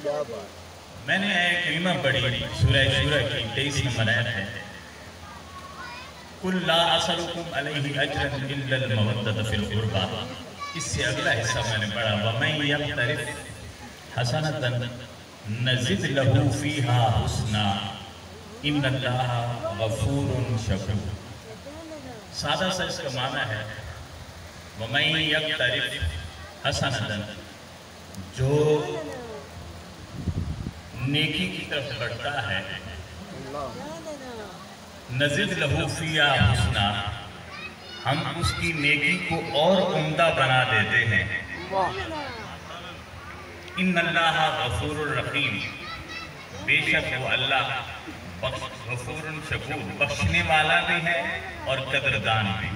میں نے ایک کلمہ پڑھی سورہ شورى کی 23 نمبر آیت ہے قُلْ لَا أَسْأَلُكُمْ عَلَيْهِ أَجْرًا إِلَّا الْمَوَدَّةَ فِي الْقُرْبَى. اس سے اگلا حصہ میں نے پڑھا وَمَنْ يَقْتَرِفْ حَسَنَةً نَزِدْ لَهُ فِيهَا حُسْنًا إِنَّ اللَّهَ غَفُورٌ شَكُورٌ. سادہ سا اس کا معنی ہے وَمَنْ يَقْتَرِفْ حَسَنَةً، جو نیکی کی طرف بڑھتا ہے نزد لہو فیہا حسنا، ہم اس کی نیکی کو اور عمدہ بنا دیتے ہیں. ان اللہ غفور الرحیم، بے شک وہ اللہ غفور شکور، بخشنے والا بھی ہے اور قدردان بھی،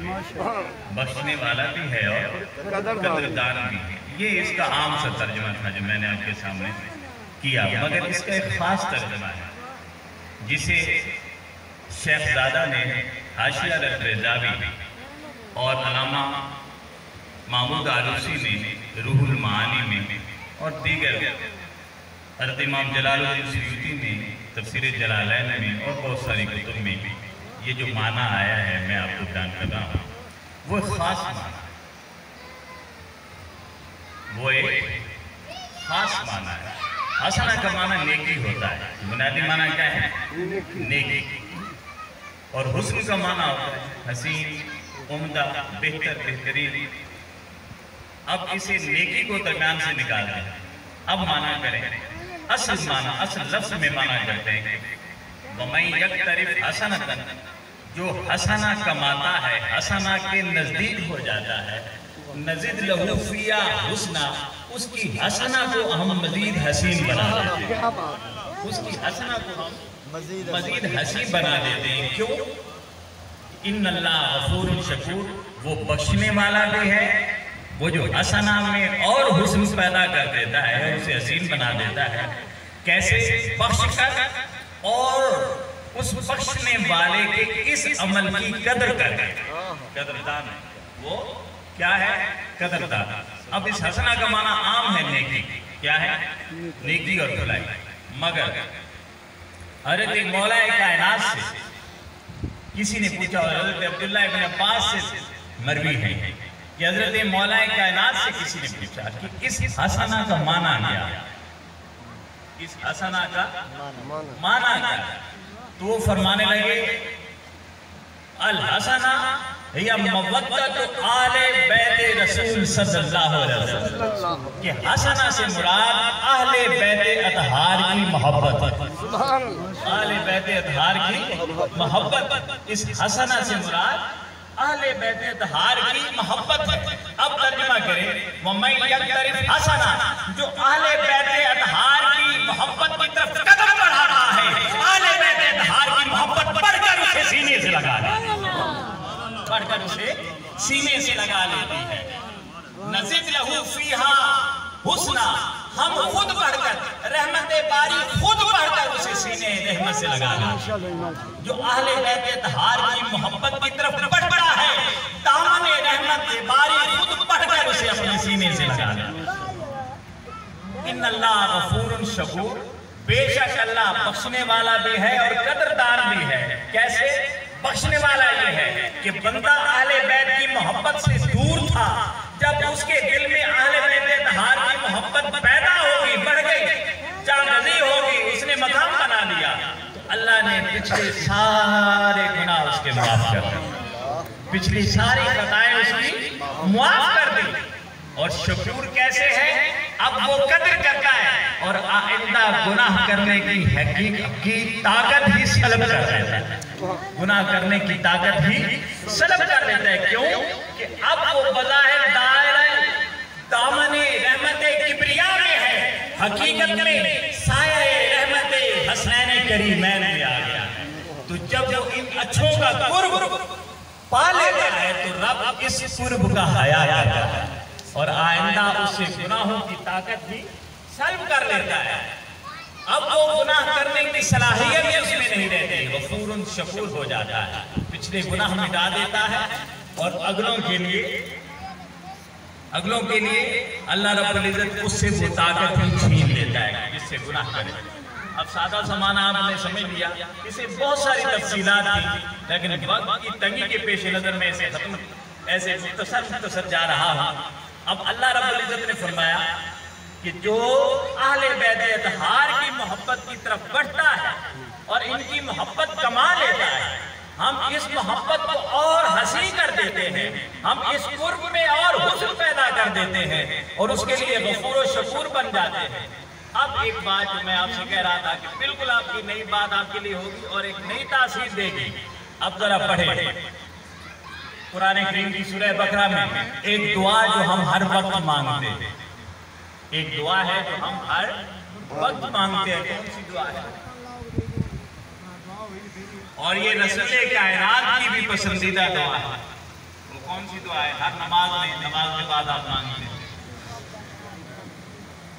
بخشنے والا بھی ہے اور قدردان بھی ہے. یہ اس کا عام سا ترجمہ تھا جو میں نے آپ کے سامنے کیا، مگر اس کا ایک خاص ترجمہ ہے جسے شیخ زادہ نے حاشیہ رضاوی اور علامہ محمود آلوسی نے روح المعانی میں اور دیگر حضرت امام جلال الدین سیوطی نے تفسیر جلالین میں اور بہت ساری کتب میں یہ جو معنی آیا ہے میں آپ کو بیان کر رہا ہوں، وہ ایک خاص معنی ہے، وہ ایک خاص معنی ہے. حسنہ کا معنی نیکی ہوتا ہے، بنیادی معنی کیا ہے؟ نیکی. اور حسن کا معنی ہوتا ہے حسین، عمدہ، بہتر، بہترین. اب اسے نیکی کو درمیان سے نکال دیں. اب معنی کریں، اصل معنی، اصل لفظ میں معنی کرتے ہیں وَمَنْ يَقْتَرِفْ حَسَنَةً، جو حسنہ کماتا ہے، حسنہ کے نزدیک ہو جاتا ہے، نزد لہو فیہا حسنا، اس کی حسنہ کو ہم مزید حسین بنا دیتے ہیں، اس کی حسنہ کو ہم مزید حسین بنا دیتے ہیں. کیوں؟ ان اللہ غفور شکور، وہ بخشنے والا بھی ہے، وہ جو حسنہ میں اور حسن پیدا کر دیتا ہے اسے حسین بنا دیتا ہے. کیسے؟ بخش کر اور اس بخشنے والے کے اس عمل کی قدر کر کے. قدردان ہے وہ، کیا ہے؟ قدردان. اب اس حسنہ کا معنی عام ہے نیکی، کیا ہے؟ نیکی اور بھلائی. مگر حضرت مولا کائنات سے کسی نے پوچھا، اور حضرت عبداللہ ابن عباس سے مروی ہے کہ حضرت مولا کائنات سے کسی نے پوچھا کہ اس حسنہ کا معنی کیا ہے، اس حسنہ کا معنی کیا ہے؟ تو وہ فرمانے لگے الحسنہ ہی مودت آل بیت رسول صلی اللہ علیہ وسلم، کہ حسنہ سے مراد اہل بیت اطہار کی محبت ہے. اہل بیت اطہار کی محبت، اس حسنہ سے مراد اہل بیت اطہار کی محبت ہے. اب ترجمہ کریں وَمَنْ يَقْتَرِفْ حَسَنًا، جو اہل بیت اطہار کی محبت کی طرف قدم بڑھا رہا ہے، اہل بیت اطہار کی محبت بڑھ کر اسے سینے سے لگا لیتی ہے، بڑھ کر اسے سینے سے لگا لیتی ہے. نزد لہو فیہا حسنا، ہم خود بڑھ کر رحمت باری خود بڑھ کر اسے سینے رحمت سے لگا لیتے ہیں. جو اہل بیت اطہار کی محبت کی طرف بڑھ رہا ہے، دامن رحمت باری خود بڑھ کر اسے اپنے سینے سے لگا لیتے ہیں. ان اللہ غفور شکور، بے شک اللہ بخشنے والا بھی ہے اور قدردان بھی ہے. کیسے بخشنے والا یہ ہے کہ بندہ اہل بیت کی محبت سے دور تھا، جب اس کے دل میں اہل بیت اطہار کی محبت پیدا ہوگی، بڑھ گئی، جاگزی ہوگی، اس نے مقام بنا لیا، تو اللہ نے پچھلے سارے گناہ اس کے معاف کر دی، پچھلی ساری خطائیں اس کی معاف کر دی. اور شکور کیسے ہے؟ اب وہ قدر کرتا ہے اور آئندہ گناہ کرنے کی طاقت ہی سلب کر دیتا ہے، گناہ کرنے کی طاقت ہی سلب کر دیتا ہے. کیوں؟ کہ اب وہ بظاہر دائرہ دامن رحمت کبریاء میں ہے، حقیقت میں سایہ رحمت حسنین کریمین میں آ گیا ہے. تو جب وہ ان اچھوں کا قرب پا لیتا ہے تو رب اس قرب کا حیا کرتا ہے اور آئندہ اس سے گناہوں کی طاقت بھی سلب کر لیتا ہے. اب وہ گناہ کرنے کی صلاحیت اس میں نہیں رہتی، غفور شکور ہو جاتا ہے، پچھلے گناہ مٹا دیتا ہے اور اگلوں کے لیے اللہ رب العزت اس سے وہ طاقت ہی چھین لیتا ہے جس سے سے گناہ کرے۔ اب سادہ زمانہ آپ نے سمجھ لیا، اسے بہت ساری تفصیلات تھی، لیکن وقت کی تنگی کے پیش نظر میں ایسے مختصر جا رہا ہوں۔ اب اللہ رب العزت نے فرمایا کہ جو اہل بیت اطہار کی محبت کی طرف بڑھتا ہے اور ان کی محبت کما لیتا ہے، ہم اس محبت کو اور حسین کر دیتے ہیں، ہم اس قرب میں اور حسن پیدا کر دیتے ہیں اور اس کے لیے غفور و شکور بن جاتے ہیں۔ اب ایک بات جو میں آپ سے کہہ رہا تھا کہ بالکل آپ کی نئی بات آپ کے لیے ہوگی اور ایک نئی تاثیر دے گی۔ اب ذرا پڑھیں قرآن کریم کی سورہ بقرہ میں ایک دعا جو ہم ہر وقت مانگتے ہیں، ایک دعا ہے جو ہم ہر وقت مانگتے ہیں۔ کون سی دعا ہے؟ اور یہ رسول کائنات کی بھی پسندیدہ دعا ہے۔ وہ کون سی دعا ہے؟ ہر نماز کے بعد آپ مانگتے ہیں۔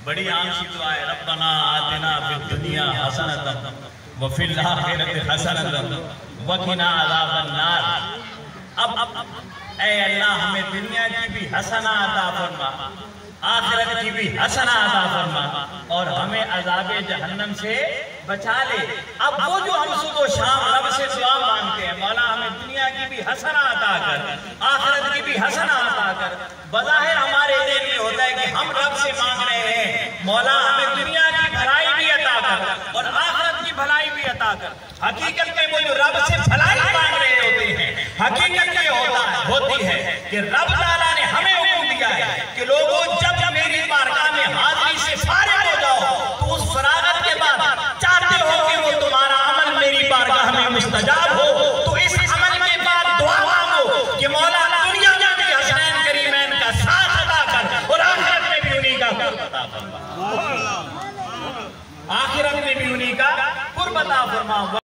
بڑی عام سی دعا ہے، ربنا آتنا فی الدنیا حسنۃ وفی الآخرۃ حسنۃ وقنا عذاب النار۔ اب اے اللہ ہمیں دنیا کی بھی حسنہ عطا فرما، آخرت کی بھی حسنہ عطا فرما اور ہمیں عذاب جہنم سے بچا لے۔ اب وہ جو ہم صبح و شام رب سے دعا مانگتے ہیں، مولا ہمیں دنیا کی بھی حسنہ عطا کر، آخرت کی بھی حسنہ عطا کر، بظاہر ہمارے ذہن میں ہوتا ہے کہ ہم رب سے مانگ رہے ہیں مولا ہمیں دنیا کی بھلائی بھی عطا کر اور آخرت کی بھلائی بھی عطا کر۔ حقیقت میں وہ جو رب سے بھلائی مانگ رہے ہوتے ہیں، حقیقت میں ہوتی ہے کہ رب تعالیٰ نے ہمیں حکم دیا ہے کہ لوگوں جب میری بارگاہ میں حاضری سے فارغ ہو جاؤ تو اس فراغت کے بعد چاہتے ہو کہ وہ تمہارا عمل میری بارگاہ میں مستجاب ہو، تو اس عمل کے بعد دعا مانگو کہ مولا دنیا میں بھی حسنین کریمین کا ساتھ عطا کر اور آخرت میں بھی انہی کا قرب عطا فرما، آخرت میں بھی انہی کا قرب عطا فرما۔